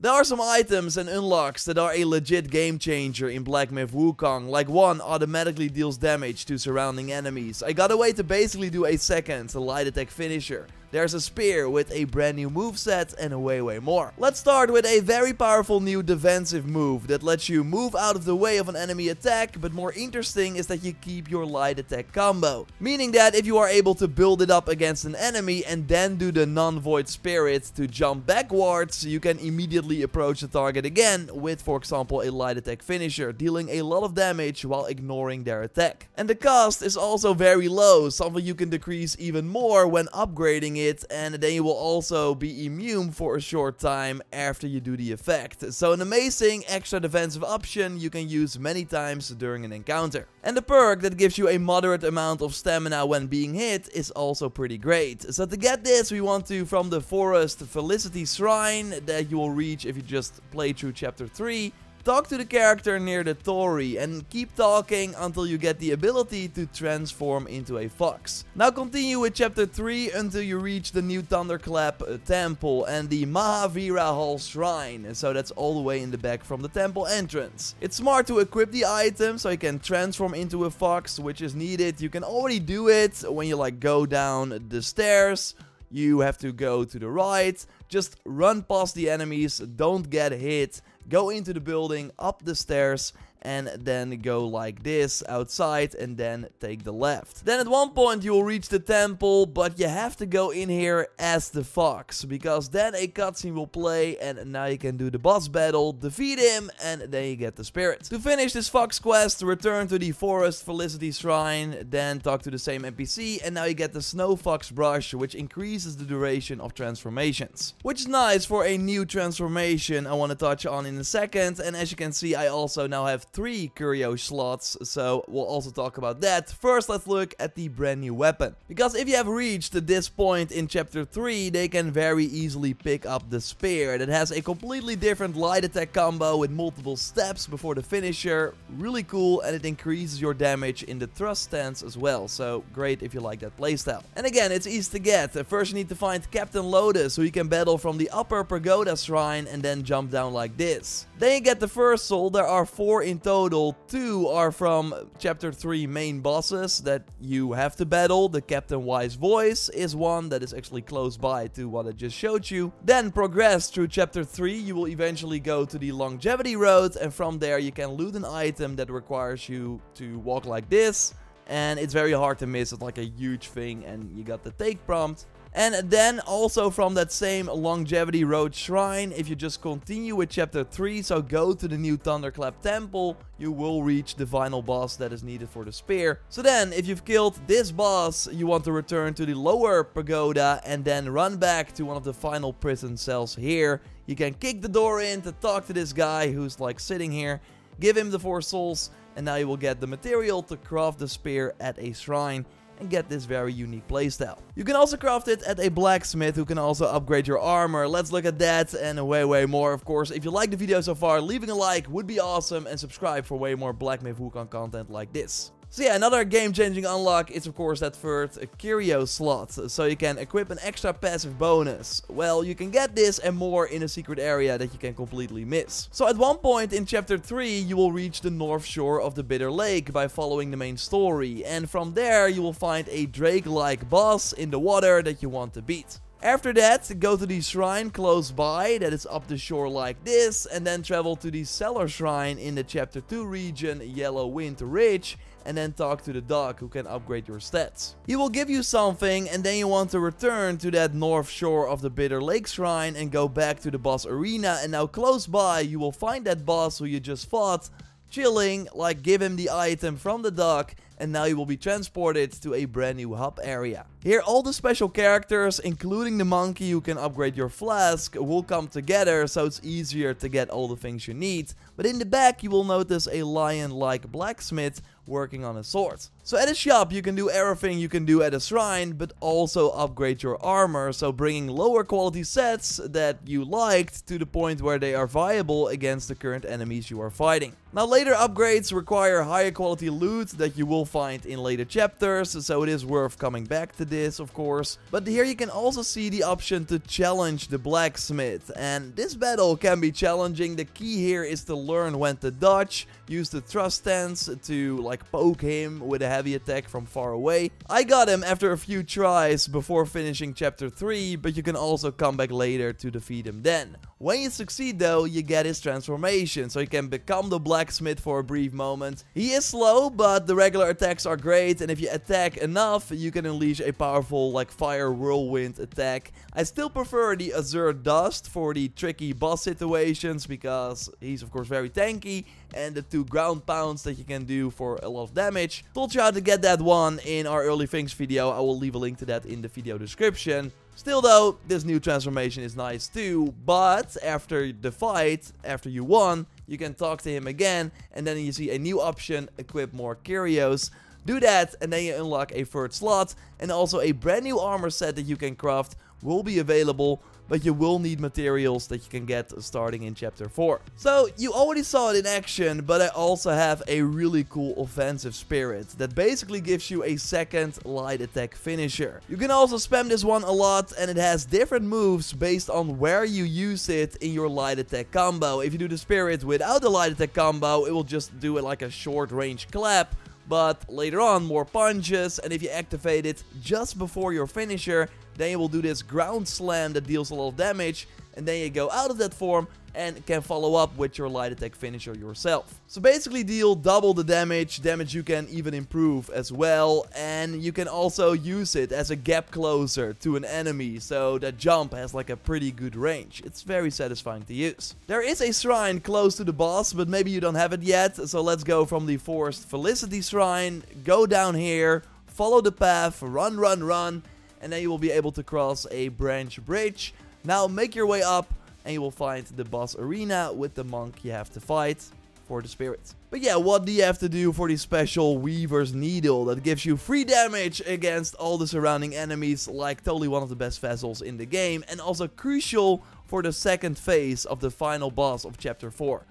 There are some items and unlocks that are a legit game changer in Black Myth Wukong, like one automatically deals damage to surrounding enemies. I got a way to basically do a second light attack finisher. There's a spear with a brand new moveset and way more. Let's start with a very powerful new defensive move that lets you move out of the way of an enemy attack, but more interesting is that you keep your light attack combo. Meaning that if you are able to build it up against an enemy and then do the non-void spirit to jump backwards, you can immediately approach the target again with, for example, a light attack finisher, dealing a lot of damage while ignoring their attack. And the cost is also very low, something you can decrease even more when upgrading it, and then you will also be immune for a short time after you do the effect. So an amazing extra defensive option you can use many times during an encounter. And the perk that gives you a moderate amount of stamina when being hit is also pretty great. So to get this, we want to, from the Forest Felicity Shrine that you will reach if you just play through chapter 3, talk to the character near the Torii and keep talking until you get the ability to transform into a fox. Now continue with chapter 3 until you reach the new Thunderclap temple and the Mahavira Hall Shrine. So that's all the way in the back from the temple entrance. It's smart to equip the item so you can transform into a fox, which is needed. You can already do it when you go down the stairs. You have to go to the right, just run past the enemies, don't get hit, go into the building, up the stairs, and then go like this outside and then take the left. Then at one point you will reach the temple, but you have to go in here as the fox, because then a cutscene will play and now you can do the boss battle, defeat him, and then you get the spirit. To finish this fox quest, return to the Forest Felicity Shrine, then talk to the same NPC, and now you get the Snow Fox brush, which increases the duration of transformations. Which is nice for a new transformation I want to touch on in a second, and as you can see I also now have 3 curio slots, so we'll also talk about that. First, let's look at the brand new weapon. Because if you have reached this point in chapter 3, they can very easily pick up the spear that has a completely different light attack combo with multiple steps before the finisher. Really cool, and it increases your damage in the thrust stance as well, so great if you like that playstyle. And again, it's easy to get. First you need to find Captain Lotus, who you can battle from the upper pagoda shrine and then jump down like this. Then you get the first soul. There are 4 in total. 2 are from chapter 3 main bosses that you have to battle. The Captain Wise Voice is one that is actually close by to what I just showed you. Then progress through chapter 3. You will eventually go to the Longevity Road, and from there you can loot an item that requires you to walk like this. And it's very hard to miss. It's like a huge thing, and you got the take prompt. And then also from that same Longevity Road Shrine, if you just continue with chapter 3, so go to the new Thunderclap Temple, you will reach the final boss that is needed for the spear. So then, if you've killed this boss, you want to return to the lower pagoda and then run back to one of the final prison cells here. You can kick the door in to talk to this guy who's sitting here, give him the 4 souls, and now you will get the material to craft the spear at a shrine and get this very unique playstyle. You can also craft it at a blacksmith who can also upgrade your armor. Let's look at that and way more. Of course, if you like the video so far, leaving a like would be awesome, and subscribe for way more Black Myth Wukong content like this. So yeah, another game-changing unlock is of course that third curio slot, so you can equip an extra passive bonus. Well, you can get this and more in a secret area that you can completely miss. So at one point in chapter 3, you will reach the north shore of the Bitter Lake by following the main story, and from there you will find a Drake-like boss in the water that you want to beat. After that, go to the shrine close by that is up the shore like this, and then travel to the cellar shrine in the chapter 2 region, Yellow Wind Ridge, and then talk to the dog who can upgrade your stats. He will give you something, and then you want to return to that north shore of the Bitter Lake Shrine and go back to the boss arena, and now close by you will find that boss who you just fought, chilling, give him the item from the dog, and now you will be transported to a brand new hub area. Here all the special characters, including the monkey who can upgrade your flask, will come together, so it's easier to get all the things you need. But in the back you will notice a lion-like blacksmith working on a sword. So at a shop you can do everything you can do at a shrine, but also upgrade your armor, so bringing lower quality sets that you liked to the point where they are viable against the current enemies you are fighting. Now later upgrades require higher quality loot that you will will find in later chapters, so it is worth coming back to this, of course. But here you can also see the option to challenge the blacksmith, and this battle can be challenging. The key here is to learn when to dodge, use the thrust stance to like poke him with a heavy attack from far away. I got him after a few tries before finishing chapter 3, but you can also come back later to defeat him then. When you succeed though, you get his transformation, so you can become the blacksmith for a brief moment. He is slow, but the regular attacks are great, and if you attack enough, you can unleash a powerful like fire whirlwind attack. I still prefer the Azure Dust for the tricky boss situations, because he's of course very tanky, and the 2 ground pounds that you can do for a lot of damage. Told you how to get that one in our early things video. I will leave a link to that in the video description. Still though, this new transformation is nice too, but after the fight, after you won, you can talk to him again, and then you see a new option, equip more curios. Do that, and then you unlock a 3rd slot, and also a brand new armor set that you can craft will be available, but you will need materials that you can get starting in chapter 4. So, you already saw it in action, but I also have a really cool offensive spirit that basically gives you a 2nd light attack finisher. You can also spam this one a lot, and it has different moves based on where you use it in your light attack combo. If you do the spirit without the light attack combo, it will just do it like a short range clap, but later on more punches, and if you activate it just before your finisher, then you will do this ground slam that deals a lot of damage, and then you go out of that form and can follow up with your light attack finisher yourself. So basically deal double the damage you can even improve as well, and you can also use it as a gap closer to an enemy, so that jump has like a pretty good range. It's very satisfying to use. There is a shrine close to the boss, but maybe you don't have it yet, so let's go from the Forced Felicity Shrine, go down here, follow the path, run, run, run, and then you will be able to cross a branch bridge. Now make your way up, and you will find the boss arena with the monk you have to fight for the spirit. But yeah, what do you have to do for the special Weaver's Needle that gives you free damage against all the surrounding enemies, like totally one of the best vessels in the game, and also crucial for the 2nd phase of the final boss of chapter 4.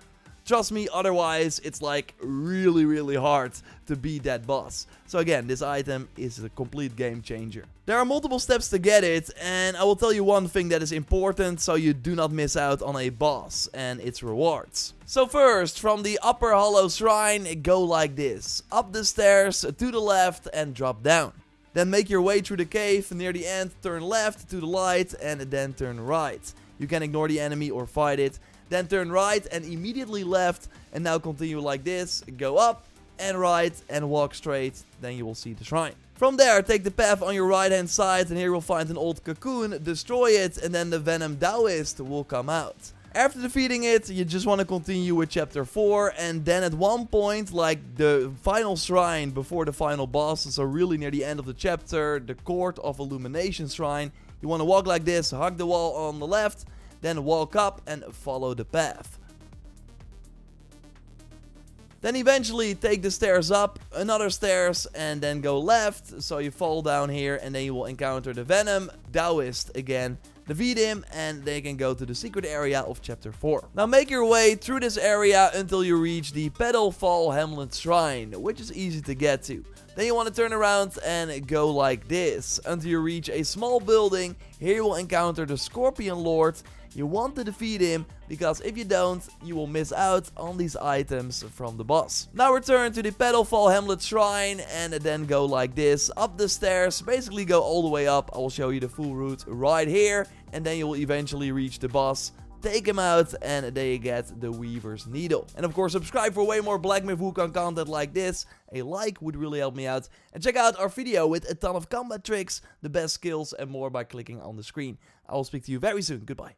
Trust me, otherwise it's like really hard to beat that boss. So again, this item is a complete game changer. There are multiple steps to get it, and I will tell you one thing that is important so you do not miss out on a boss and its rewards. So first, from the Upper Hollow Shrine, go like this. Up the stairs, to the left, and drop down. Then make your way through the cave. Near the end, turn left to the light, and then turn right. You can ignore the enemy or fight it. Then turn right and immediately left, and now continue like this, go up and right and walk straight, then you will see the shrine. From there, take the path on your right hand side, and here you'll find an old cocoon, destroy it, and then the Venom Taoist will come out. After defeating it, you just want to continue with chapter 4, and then at one point, like the final shrine before the final boss, so really near the end of the chapter, the Court of Illumination Shrine, you want to walk like this, hug the wall on the left, then walk up and follow the path. Then eventually take the stairs up, another stairs, and then go left, so you fall down here, and then you will encounter the Venom Taoist again. Defeat him, and they can go to the secret area of chapter 4. Now make your way through this area until you reach the Petalfall Hamlet Shrine, which is easy to get to. Then you want to turn around and go like this until you reach a small building. Here you will encounter the Scorpion Lord. You want to defeat him, because if you don't, you will miss out on these items from the boss. Now return to the Petalfall Hamlet Shrine, and then go like this, up the stairs, basically go all the way up. I will show you the full route right here, and then you will eventually reach the boss. Take him out, and there you get the Weaver's Needle. And of course, subscribe for way more Black Myth Wukong content like this. A like would really help me out. And check out our video with a ton of combat tricks, the best skills, and more by clicking on the screen. I will speak to you very soon. Goodbye.